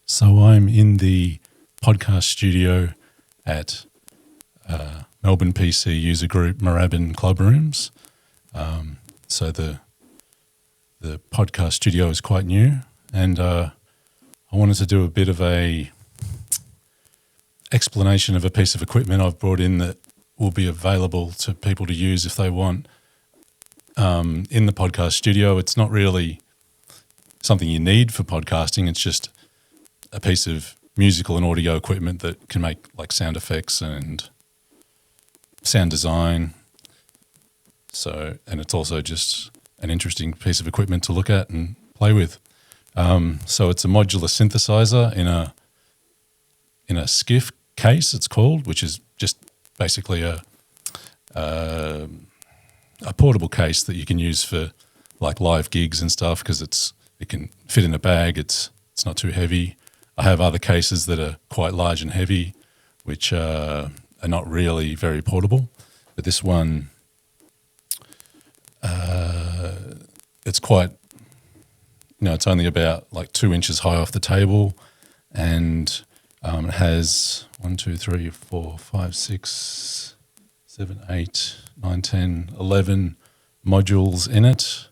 So I'm in the podcast studio at Melbourne PC user group Moorabbin Club Rooms. So the podcast studio is quite new, and I wanted to do a bit of a explanation of a piece of equipment I've brought in that will be available to people to use if they want. In the podcast studio, it's not really something you need for podcasting. It's just a piece of musical and audio equipment that can make like sound effects and sound design. So, and it's also just an interesting piece of equipment to look at and play with. So it's a modular synthesizer in a skiff case, it's called, which is just basically a portable case that you can use for like live gigs and stuff because it can fit in a bag. It's not too heavy. I have other cases that are quite large and heavy, which are not really very portable. But this one, it's quite, it's only about like 2 inches high off the table, and it has 1, 2, 3, 4, 5, 6, 7, 8, 9, 10, 11 modules in it,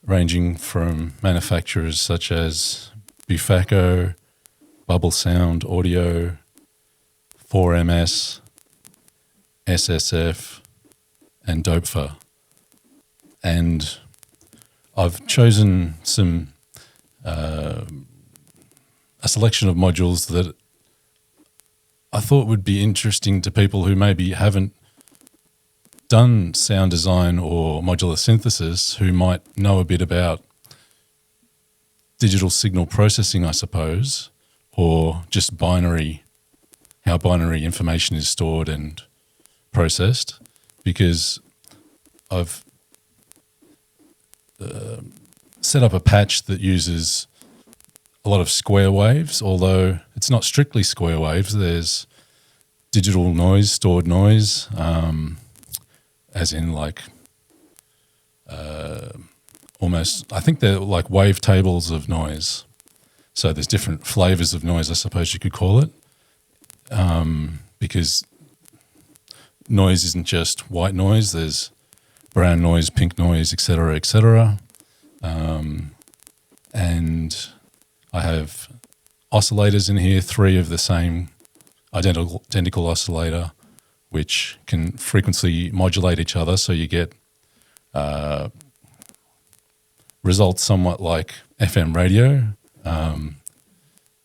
ranging from manufacturers such as Bufaco, Bubble Sound Audio, 4MS, SSF, and Dopefer. And I've chosen a selection of modules that I thought would be interesting to people who maybe haven't done sound design or modular synthesis, who might know a bit about digital signal processing, I suppose, or just how binary information is stored and processed, because I've set up a patch that uses a lot of square waves, although it's not strictly square waves. There's digital noise, stored noise, as in like almost, I think they're like wave tables of noise. So there's different flavors of noise, I suppose you could call it, because noise isn't just white noise. There's brown noise, pink noise, etc., etc. And I have oscillators in here, 3 of the same identical oscillator, which can frequency modulate each other, so you get results somewhat like FM radio.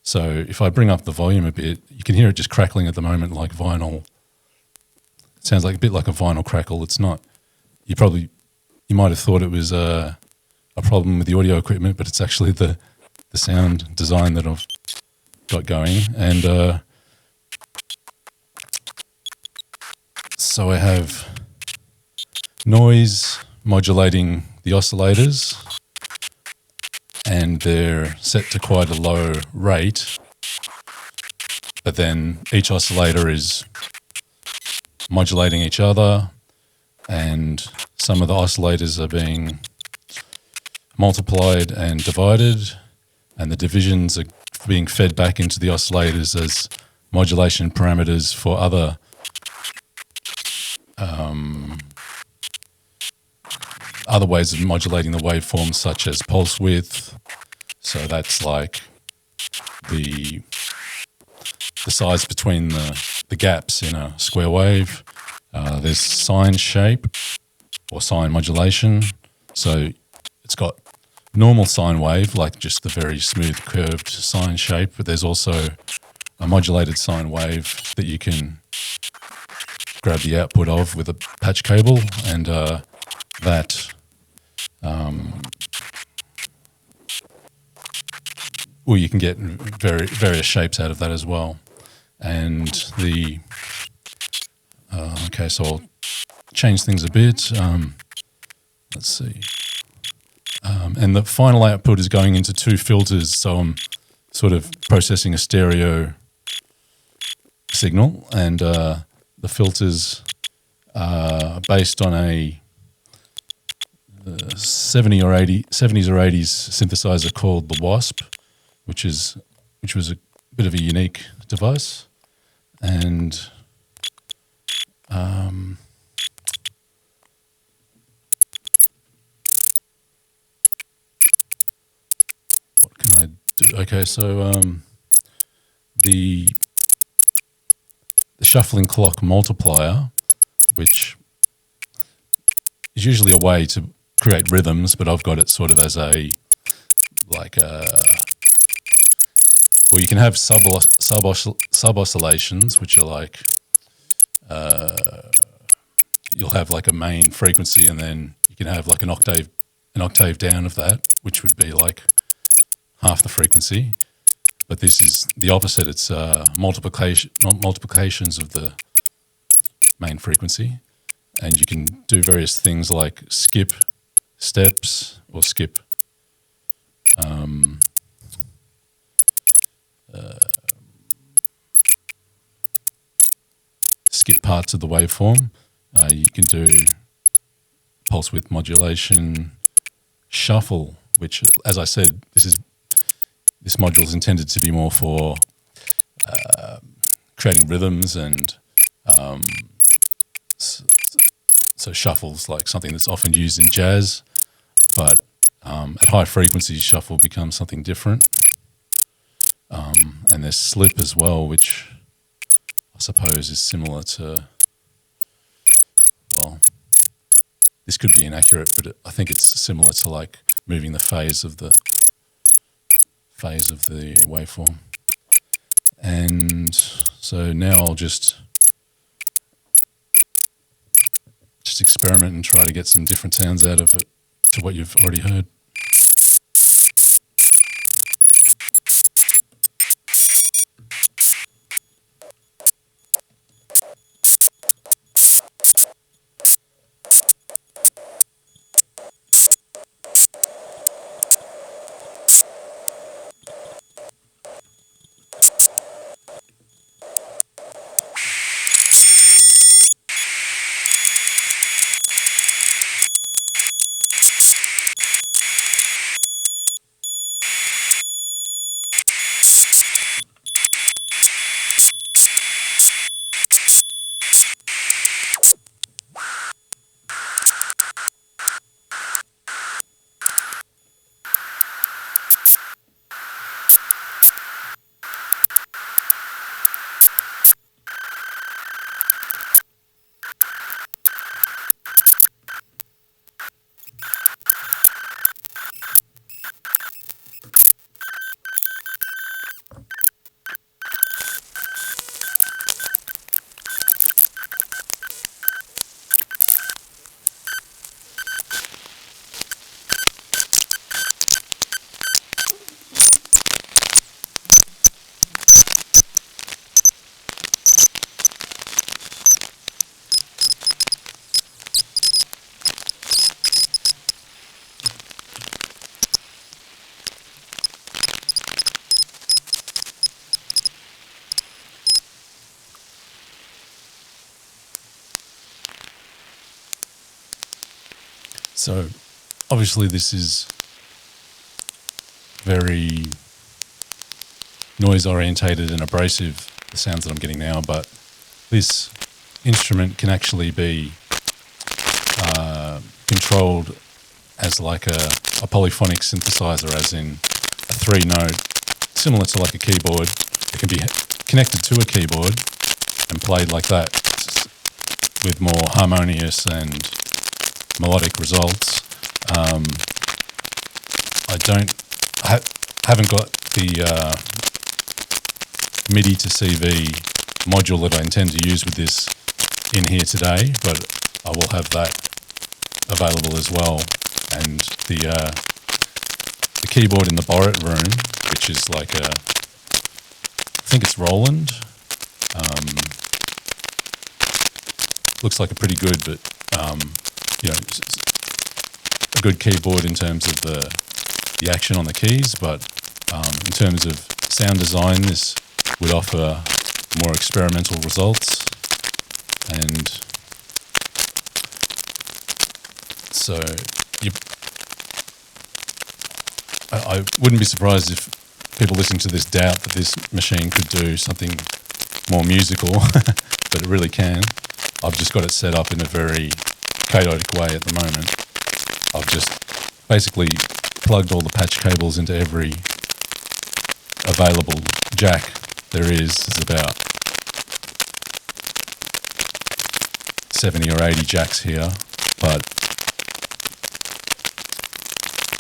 So if I bring up the volume a bit, you can hear it just crackling at the moment like vinyl. It sounds like a bit like a vinyl crackle. It's not. You might have thought it was a problem with the audio equipment, but it's actually the sound design that I've got going. And so I have noise modulating the oscillators, and they're set to quite a low rate, but then each oscillator is modulating each other, and some of the oscillators are being multiplied and divided, and the divisions are being fed back into the oscillators as modulation parameters for other ways of modulating the waveforms, such as pulse width. So that's like the size between the gaps in a square wave. There's sine shape or sine modulation. So it's got normal sine wave, like just the very smooth curved sine shape, but there's also a modulated sine wave that you can grab the output of with a patch cable, and you can get various shapes out of that as well. And so I'll change things a bit. Let's see. And the final output is going into 2 filters, so I'm sort of processing a stereo signal, and the filters are based on a 70s or 80s synthesizer called the Wasp, which is which was a bit of a unique device. And what can I do? Okay, so the shuffling clock multiplier, which is usually a way to create rhythms, but I've got it sort of as well, you can have sub oscillations, which are like you'll have like a main frequency, and then you can have like an octave down of that, which would be like half the frequency. But this is the opposite. It's multiplications of the main frequency. And you can do various things like skip steps or skip skip parts of the waveform. You can do pulse width modulation, shuffle, which, as I said, this module is intended to be more for creating rhythms, and so shuffle's like something that's often used in jazz, but at high frequencies, shuffle becomes something different. And there's slip as well, which I suppose is similar to, well, this could be inaccurate, but I think it's similar to like moving the phase of the waveform. And so now I'll just experiment and try to get some different sounds out of it to what you've already heard. So obviously this is very noise orientated and abrasive, the sounds that I'm getting now, but this instrument can actually be controlled as like a polyphonic synthesizer, as in a 3-note, similar to like a keyboard. It can be connected to a keyboard and played like that with more harmonious and melodic results. I haven't got the MIDI to CV module that I intend to use with this in here today, but I will have that available as well. And the keyboard in the Borret room, which is like I think it's Roland. Looks like a pretty good, but a good keyboard in terms of the action on the keys, but in terms of sound design, this would offer more experimental results. And so I wouldn't be surprised if people listening to this doubt that this machine could do something more musical, but it really can. I've just got it set up in a very chaotic way at the moment. I've just basically plugged all the patch cables into every available jack there is. There's about 70 or 80 jacks here, but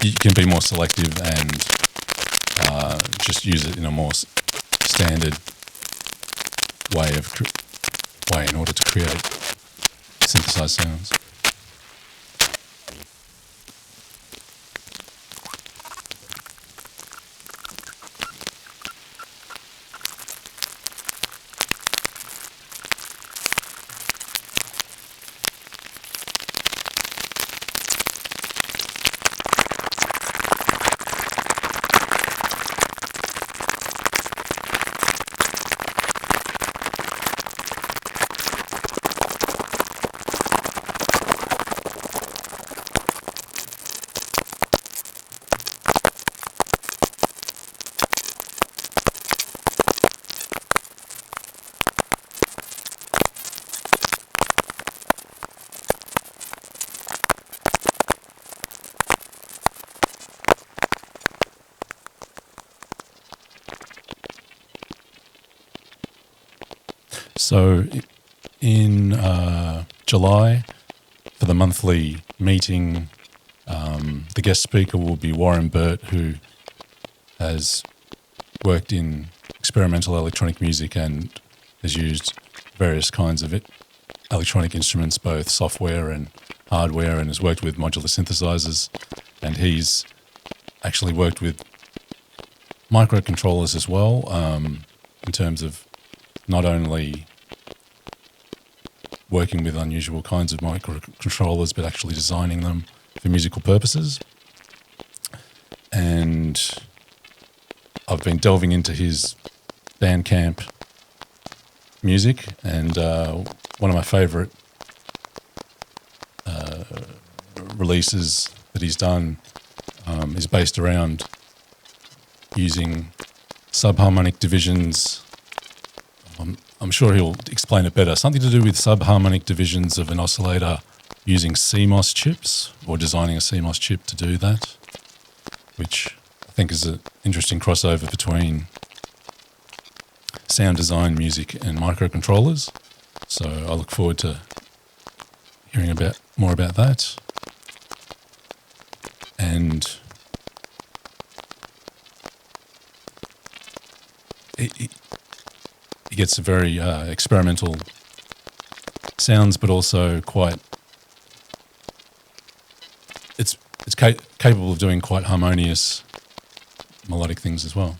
you can be more selective and just use it in a more standard way in order to create synthesized sounds. So in July, for the monthly meeting, the guest speaker will be Warren Burt, who has worked in experimental electronic music and has used various kinds of electronic instruments, both software and hardware, and has worked with modular synthesizers. And he's actually worked with microcontrollers as well, in terms of not only working with unusual kinds of microcontrollers, but actually designing them for musical purposes. And I've been delving into his Bandcamp music, and one of my favourite releases that he's done is based around using subharmonic divisions. I'm sure he'll explain it better. Something to do with subharmonic divisions of an oscillator using CMOS chips, or designing a CMOS chip to do that, which I think is an interesting crossover between sound design, music, and microcontrollers. So I look forward to hearing more about that. And he gets a very experimental sounds, but also quite. It's capable of doing quite harmonious melodic things as well.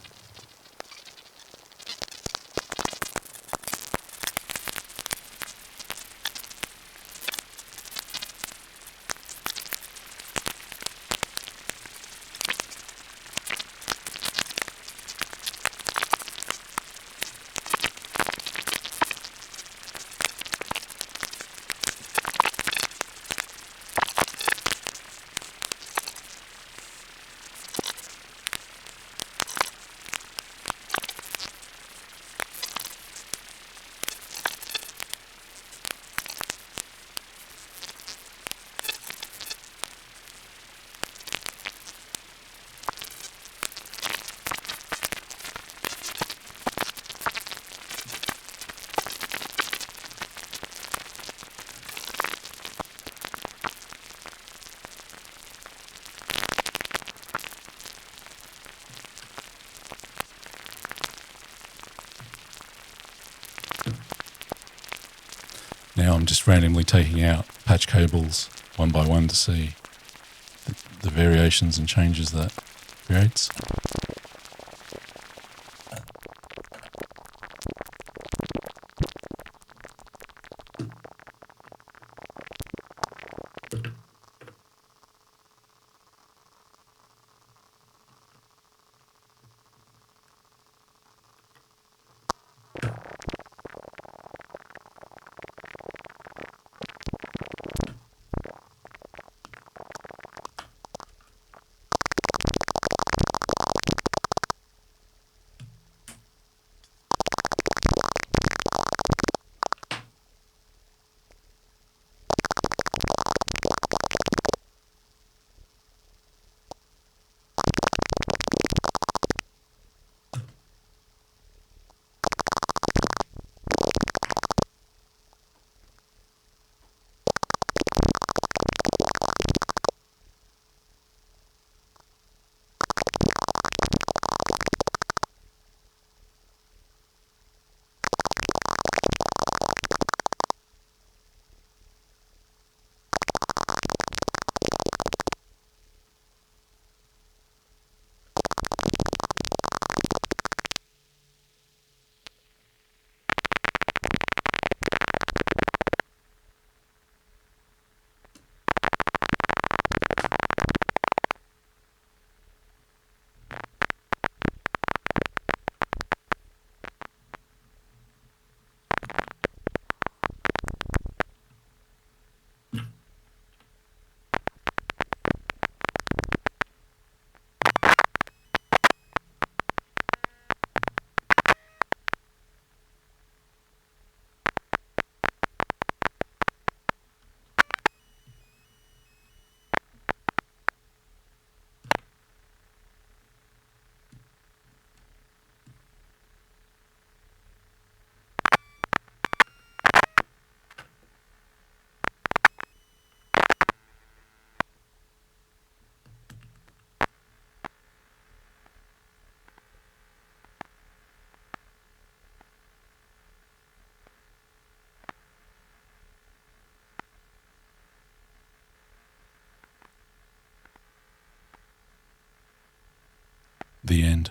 Now I'm just randomly taking out patch cables one by one to see the variations and changes that creates. The end.